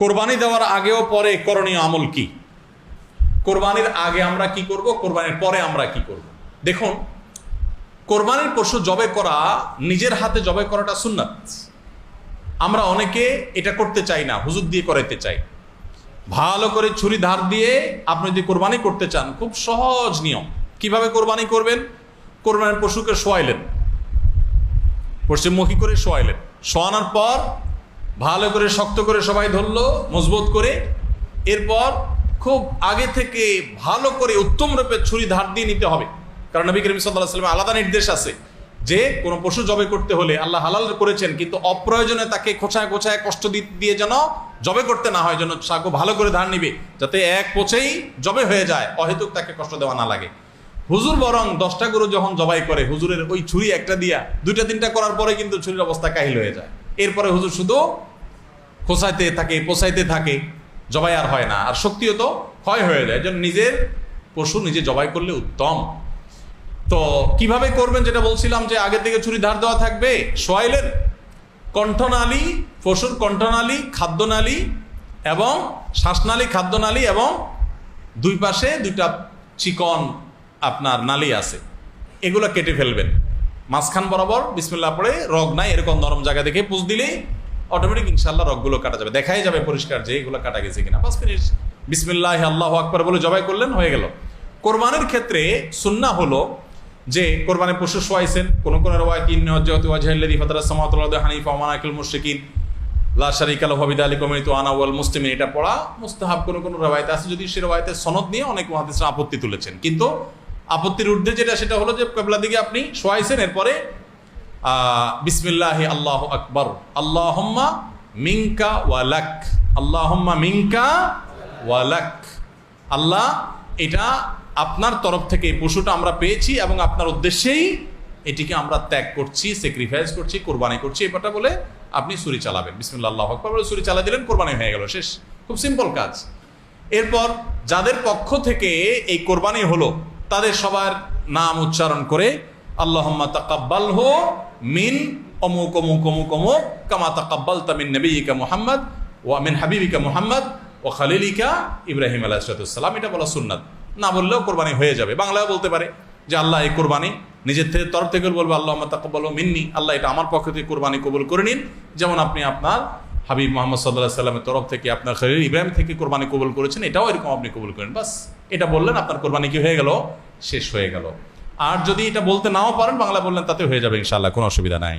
কোরবানি দেওয়ার আগেও পরে করণীয় আমল কি? কোরবানির আগে আমরা কি করব, কোরবানির পরে আমরা কি করব? দেখুন, কোরবানির পশু জবে করা, নিজের হাতে জবে করাটা সুন্নাত। আমরা অনেকে এটা করতে চাই না, হুজুর দিয়ে করাইতে চাই। ভালো করে ছুরি ধার দিয়ে আপনি যদি কোরবানি করতে চান, খুব সহজ নিয়ম। কিভাবে কোরবানি করবেন? কোরবানির পশুকে শোয়াইলেন, পশ্চিমমুখী করে শোয়াইলেন, শোয়ানোর পর ভালো করে শক্ত করে সবাই ধরলো, মজবুত করে। এরপর খুব আগে থেকে ভালো করে উত্তম রূপে ছুরি ধার দিয়ে নিতে হবে, কারণ নবী করিম সাল্লাল্লাহু আলাইহি ওয়াসাল্লাম আলাদা নির্দেশ আছে যে কোনো পশু জবে করতে হলে আল্লাহ হালাল করেছেন, কিন্তু অপ্রয়োজনে তাকে খোঁচায় খোঁচায় কষ্ট দিয়ে যেন জবে করতে না হয়, যেন সাগো ভালো করে ধার নিবে, যাতে এক পোছেই জবে হয়ে যায়, অহেতুক তাকে কষ্ট দেওয়া না লাগে। হুজুর বরং 10টা গরু যখন জবাই করে, হুজুরের ওই ছুরি একটা দিয়া 2টা 3টা করার পরে কিন্তু ছুরির অবস্থা কাহিল হয়ে যায়। এরপরে হুজুর শুধু খোঁচাইতে থাকে, পোষাইতে থাকে, জবাই আর হয় না, আর শক্তিও তো ক্ষয় হয়ে যায়। যেন নিজের পশু নিজে জবাই করলে উত্তম। তো কিভাবে করবেন যেটা বলছিলাম, যে আগে থেকে ছুরি ধার দেওয়া থাকবে, শোয়াইলেন, কণ্ঠনালী, পশুর কণ্ঠনালী, খাদ্যনালী এবং শ্বাসনালী, খাদ্যনালী এবং দুই পাশে 2টা চিকন আপনার নালী আছে, এগুলো কেটে ফেলবেন। মাঝখান বরাবর বিসমিল্লাহ পড়ে, রগ নাই এরকম নরম জায়গা দেখে পুষ দিলেই অটোমেটিক ইনশাল্লাহ রগগুলো কাটা যাবে, দেখাই যাবে পরিষ্কার যে এগুলো কাটা গেছে কিনা। 5 মিনিট বিসমিল্লাহ আল্লাহু আকবার বলে জবাই করলেন, হয়ে গেল। কোরবানির ক্ষেত্রে সুন্নাহ হলো যে কোরবানির পশু শোয়াইছেন, কোন কোন রওয়ায়াত ইন্না ওয়াজহাতু ওয়াজহাল্লাযী ফাতারাস সামাওয়াতি ওয়াল আরদা হানিফা ওয়া মা আনা মিনাল মুশরিকিন লা শারীকা লাহু বিযালিকা উমিরতু আনা ওয়াল মুসলিমিন, এটা পড়া মুস্তাহাব। কোন রওয়ায়াত আছে, যদি সে রওয়ায়াতের সনদ নিয়ে অনেক মুহাদ্দিসরা আপত্তি তুলেছেন, কিন্তু আপত্তির ঊর্ধ্বে যেটা, সেটা হলো যে কিবলার দিকে আপনি শোয়াইছেন, এরপরে বিসমিল্লাহি আল্লাহু আকবার, আল্লাহুম্মা মিনকা ওয়া লাক, আল্লাহুম্মা মিনকা ওয়া লাক, আল্লাহ এটা আপনার তরফ থেকে এই পশুটা আমরা পেয়েছি এবং আপনার উদ্দেশ্যেই এটিকে আমরা ত্যাগ করছি, স্যাক্রিফাইস করছি, কোরবানি করছি, এটা বলে আপনি ছুরি চালাবেন। বিসমিল্লাহ আল্লাহু আকবার বলে ছুরি চালা দিলেন, কোরবানি হয়ে গেল, শেষ। খুব সিম্পল কাজ। এরপর যাদের পক্ষ থেকে এই কোরবানি হলো, তাদের সবার নাম উচ্চারণ করে আল্লাহুম্মা তাকাব্বালহু মিন অমুক অমুক অমুক অমুক কামা তাকাব্বালতা মিন নবিয়িকা মুহাম্মদ ওয়া মিন হাবিবিকা মুহাম্মদ ওয়া খালিলিকা ইব্রাহিম আলাইহিস সালাম, এটা বলা সুন্নাত। না বললেও কোরবানি হয়ে যাবে। বাংলায় বলতে পারে যে আল্লাহ এই কোরবানি, নিজের তরফ থেকে বলবো আল্লাহুম্মা তাকাব্বালহু মিন্নি, আল্লাহ এটা আমার পক্ষ থেকে কোরবানি কবুল করে নিন, যেমন আপনি আপনার হাবিব মুহাম্মদ সাল্লাল্লাহু আলাইহি সাল্লামের তরফ থেকে আপনার খলিল ইব্রাহিম থেকে কোরবানি কবুল করেছেন, এটাও এরকম আপনি কবুল করেন। বাস এটা বললেন, আপনার কোরবানি কি হয়ে গেল? শেষ হয়ে গেল। আর যদি এটা বলতে নাও পারেন, বাংলা বললেন, তাতে হয়ে যাবে ইনশাআল্লাহ, কোনো অসুবিধা নাই।